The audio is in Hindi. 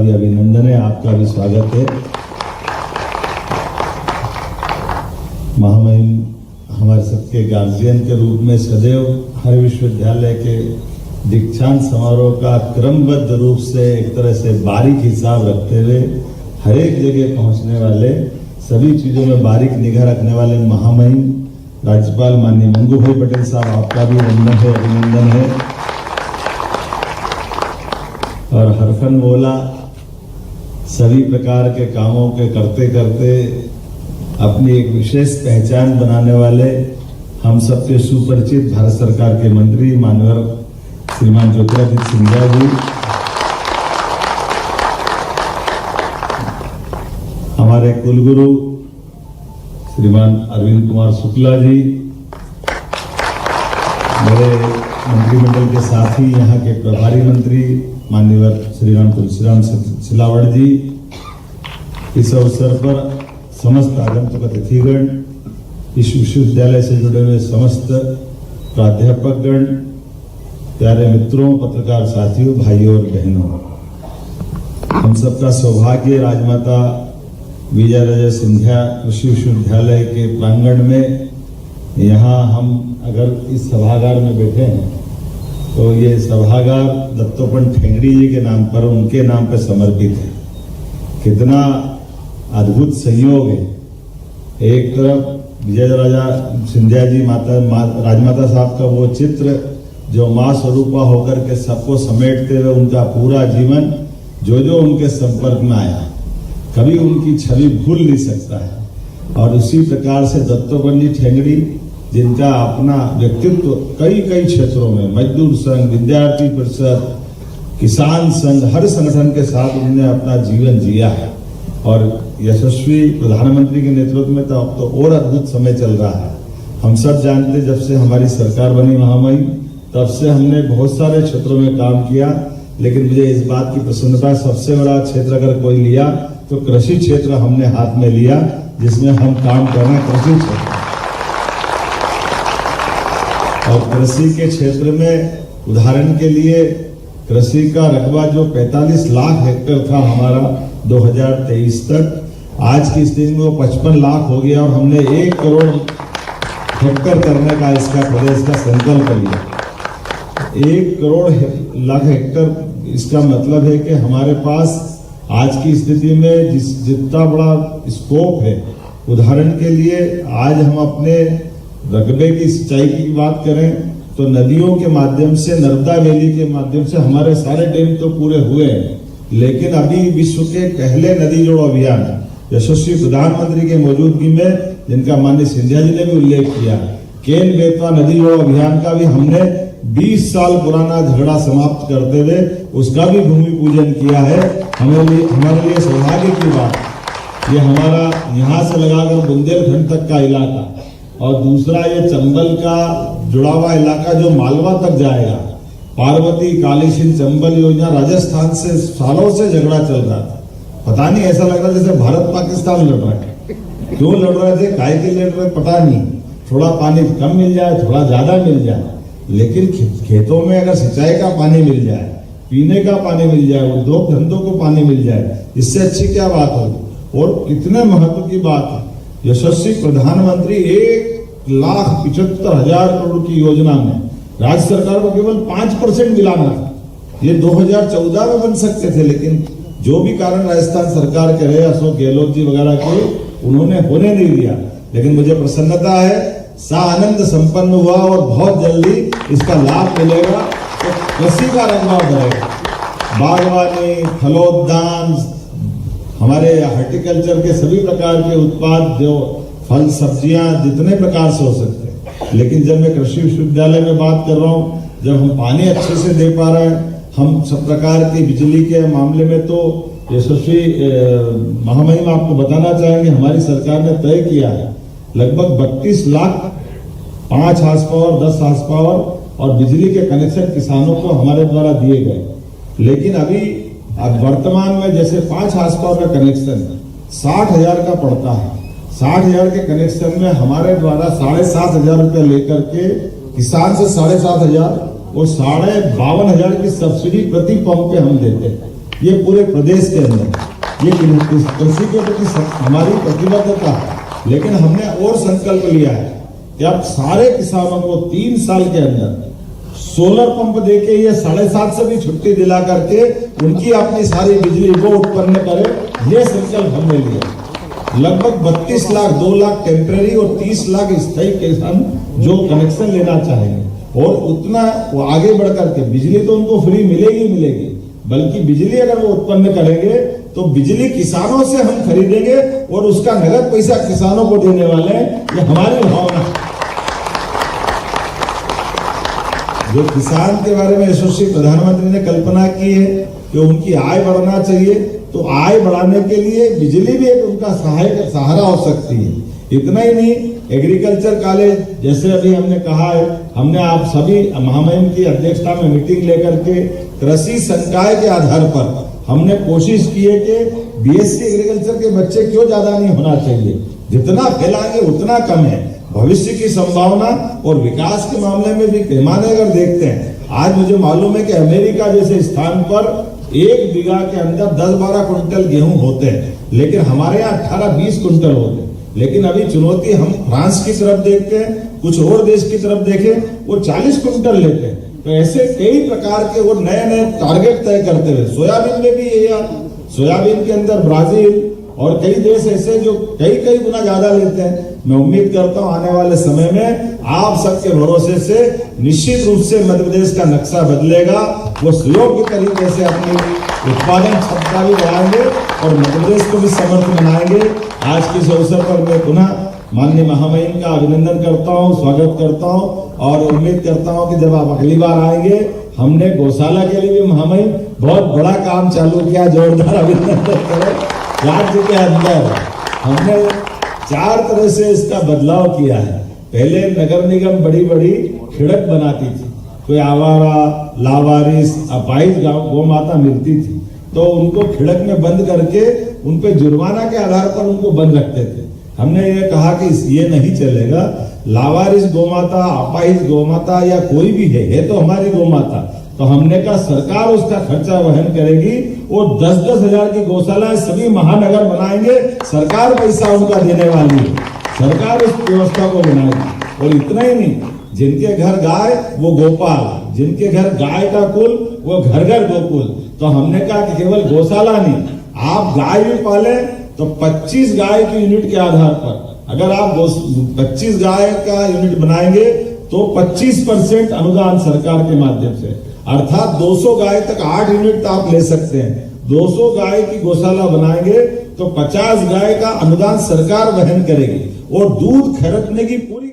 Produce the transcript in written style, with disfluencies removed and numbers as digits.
भी अभिनंदन है, आपका भी स्वागत है। महामहिम हमारे सबके गार्जियन के रूप में सदैव हर विश्वविद्यालय के दीक्षांत समारोह का क्रमबद्ध रूप से एक तरह से बारीक हिसाब रखते हुए हर एक जगह पहुंचने वाले, सभी चीजों में बारीक निगाह रखने वाले महामहिम राज्यपाल माननीय मंगू भाई पटेल साहब, आपका भी वंदन है, अभिनंदन है। और हरफन बोला सभी प्रकार के कामों के करते करते अपनी एक विशेष पहचान बनाने वाले हम सबके सुपरिचित भारत सरकार के मंत्री माननीय श्रीमान ज्योतिरादित्य सिंधिया जी, हमारे कुलगुरु श्रीमान अरविंद कुमार शुक्ला जी, मेरे मंत्रिमंडल के साथी यहाँ के प्रभारी मंत्री माननीय श्रीराम तुलसीराम सिलावट जी, इस अवसर पर समस्त आगंतुक अतिथिगण, इस विश्वविद्यालय से जुड़े हुए समस्त प्राध्यापकगण, प्यारे मित्रों, पत्रकार साथियों, भाइयों और बहनों, हम सबका सौभाग्य राजमाता विजयाराजे सिंधिया कृषि विश्वविद्यालय के प्रांगण में यहाँ हम अगर इस सभागार में बैठे हैं तो ये सभागार दत्तोपंत ठेंगड़ी जी के नाम पर, उनके नाम पर समर्पित है। कितना अद्भुत संयोग है। एक तरफ विजयराजा सिंधिया जी राजमाता साहब का वो चित्र जो मां स्वरूपा होकर के सबको समेटते हुए उनका पूरा जीवन जो उनके संपर्क में आया, कभी उनकी छवि भूल नहीं सकता है। और उसी प्रकार से दत्तोपंत जी ठेंगड़ी, जिनका अपना व्यक्तित्व कई क्षेत्रों में, मजदूर संघ, विद्यार्थी परिषद, किसान संघ, हर संगठन के साथ उन्होंने अपना जीवन जिया है। और यशस्वी प्रधानमंत्री के नेतृत्व में तो अब तो और अद्भुत समय चल रहा है। हम सब जानते, जब से हमारी सरकार बनी महामहिम, तब से हमने बहुत सारे क्षेत्रों में काम किया, लेकिन मुझे इस बात की प्रसन्नता, सबसे बड़ा क्षेत्र अगर कोई लिया तो कृषि क्षेत्र हमने हाथ में लिया, जिसमें हम काम कर रहे हैं कृषि क्षेत्र। और कृषि के क्षेत्र में उदाहरण के लिए कृषि का रकबा जो 45 लाख हेक्टेयर था हमारा 2023 तक, आज की स्थिति में वो 55 लाख हो गया और हमने 1 करोड़ हेक्टेयर करने का इसका प्रदेश का संकल्प लिया। 1 करोड़ लाख हेक्टेयर, इसका मतलब है कि हमारे पास आज की स्थिति में जितना बड़ा स्कोप है। उदाहरण के लिए आज हम अपने रकबे की सिंचाई की बात करें तो नदियों के माध्यम से, नर्मदा वैली के माध्यम से हमारे सारे डैम तो पूरे हुए हैं, लेकिन अभी विश्व के पहले नदी जोड़ो अभियान यशस्वी प्रधानमंत्री के मौजूदगी में, जिनका माननीय सिंधिया जी ने भी उल्लेख किया, केन बेतवा नदी जोड़ो अभियान का भी हमने 20 साल पुराना झगड़ा समाप्त करते हुए उसका भी भूमि पूजन किया है। हमारे लिए सौभाग्य की बात, ये हमारा यहाँ से लगाकर बुंदेलखंड तक का इलाका, और दूसरा ये चंबल का जुड़ा हुआ इलाका जो मालवा तक जाएगा, पार्वती कालीसिंध चंबल योजना राजस्थान से सालों से झगड़ा चल रहा था। पता नहीं, ऐसा लग रहा जैसे भारत पाकिस्तान लड़ रहा है। क्यों लड़ रहे थे, काहे के लड़ रहे पता नहीं। थोड़ा पानी कम मिल जाए, थोड़ा ज्यादा मिल जाए, लेकिन खेतों में अगर सिंचाई का पानी मिल जाए, पीने का पानी मिल जाए, उद्योग धंधों को पानी मिल जाए, इससे अच्छी क्या बात होगी। और कितने महत्व की बात है, यशस्वी प्रधानमंत्री 1,75,000 करोड़ की योजना में राज्य सरकार को केवल 5% मिलाना था। ये 2014 में बन सकते थे, लेकिन जो भी कारण राजस्थान सरकार के रहे, अशोक गहलोत जी वगैरह के, उन्होंने होने नहीं दिया। लेकिन मुझे प्रसन्नता है, आनंद संपन्न हुआ और बहुत जल्दी इसका लाभ मिलेगा। तो कृषि का रंगवा बढ़ेगा, बागवानी, फलोद्यान, हमारे हॉर्टिकल्चर के सभी प्रकार के उत्पाद, जो फल सब्जियां जितने प्रकार से हो सकते हैं। लेकिन जब मैं कृषि विश्वविद्यालय में बात कर रहा हूँ, जब हम पानी अच्छे से दे पा रहे हैं, हम सब प्रकार की बिजली के मामले में तो यशस्वी महामहिम आपको बताना चाहेंगे, हमारी सरकार ने तय किया है लगभग 32 lakh 5 horsepower, 10 horsepower और बिजली के कनेक्शन किसानों को हमारे द्वारा दिए गए। लेकिन अभी वर्तमान में जैसे 5 हार्स पावर का कनेक्शन 60,000 का पड़ता है, 60,000 के कनेक्शन में हमारे द्वारा 7,500 रुपया लेकर के किसान से 7,500 और 52,500 की सब्सिडी प्रति पंप पे हम देते हैं। ये पूरे प्रदेश के अंदर ये कृषि के प्रति हमारी प्रतिबद्धता है। लेकिन हमने और संकल्प लिया है कि अब सारे किसानों को 3 साल के अंदर सोलर पंप देके ये 7.5 से भी छुट्टी दिला करके उनकी अपनी सारी बिजली वो उत्पन्न करे, ये संकल्प हमने लिया। लगभग 32 लाख 2 लाख टेम्परेरी और 30 लाख स्थायी किसान जो कनेक्शन लेना चाहेंगे और उतना वो आगे बढ़ करके बिजली तो उनको फ्री मिलेगी, बल्कि बिजली अगर वो उत्पन्न करेंगे तो बिजली किसानों से हम खरीदेंगे और उसका नगद पैसा किसानों को देने वाले हैं। ये हमारी भावना है। जो किसान के बारे में यशस्वी प्रधानमंत्री ने कल्पना की है कि उनकी आय बढ़ना चाहिए, तो आय बढ़ाने के लिए बिजली भी एक उनका सहारा हो सकती है। इतना ही नहीं, एग्रीकल्चर कॉलेज जैसे अभी हमने कहा है, हमने आप सभी महामहिम की अध्यक्षता में मीटिंग लेकर के कृषि संकाय के आधार पर हमने कोशिश की है कि बीएससी एग्रीकल्चर के बच्चे क्यों ज्यादा नहीं होना चाहिए, जितना फैलाएंगे उतना कम है। भविष्य की संभावना और विकास के मामले में भी पैमाने अगर देखते हैं, आज मुझे मालूम है कि अमेरिका जैसे स्थान पर 1 बीघा के अंदर 10-12 कुंटल गेहूं होते हैं, लेकिन हमारे यहाँ 18-20 कुंटल होते हैं। लेकिन अभी चुनौती हम फ्रांस की तरफ देखते हैं, कुछ और देश की तरफ देखें, वो 40 कुंटल लेते हैं। तो ऐसे कई प्रकार के वो नए टारगेट तय करते हुए, सोयाबीन में भी ये, सोयाबीन के अंदर ब्राजील और कई देश ऐसे जो कई गुना ज्यादा लेते हैं। मैं उम्मीद करता हूं आने वाले समय में आप सबके भरोसे से निश्चित रूप से मध्य प्रदेश का नक्शा बदलेगा। वो सुयोग्य तरीके से अपनी उत्पादन क्षमता भी बढ़ाएंगे और मध्य प्रदेश को भी समर्थ बनाएंगे। आज के इस अवसर पर मैं पुनः माननीय महामहिम का अभिनंदन करता हूं, स्वागत करता हूं और उम्मीद करता हूं कि जब आप अगली बार आएंगे, हमने गौशाला के लिए भी महामहिम बहुत बड़ा काम चालू किया, जोरदार अभिनंदन करें। राज्य के अंदर हमने 4 तरह से इसका बदलाव किया है। पहले नगर निगम बड़ी खिड़क बनाती थी, कोई आवारा, लावारिस, अपाहिज गौ माता मिलती थी तो उनको खिड़क में बंद करके उन पे जुर्माना के आधार पर उनको बंद रखते थे। हमने ये कहा कि ये नहीं चलेगा, लावारिस गौ माता, अपाहिज गौ माता या कोई भी है तो हमारी गौ माता, तो हमने कहा सरकार उसका खर्चा वहन करेगी और 10-10 हजार की गौशाला सभी महानगर बनाएंगे, सरकार पैसा उनका देने वाली है, सरकार उस व्यवस्था को बनाएगी। और इतना ही नहीं, जिनके घर गाय वो गोपाल, जिनके घर गाय का कुल वो घर गोकुल। तो हमने कहा कि केवल गौशाला नहीं, आप गाय भी पाले तो 25 गाय की यूनिट के आधार पर अगर आप 25 गाय का यूनिट बनाएंगे तो 25% अनुदान सरकार के माध्यम से, अर्थात 200 गाय तक 8 यूनिट आप ले सकते हैं। 200 गाय की गौशाला बनाएंगे तो 50 गाय का अनुदान सरकार वहन करेगी और दूध खरीदने की पूरी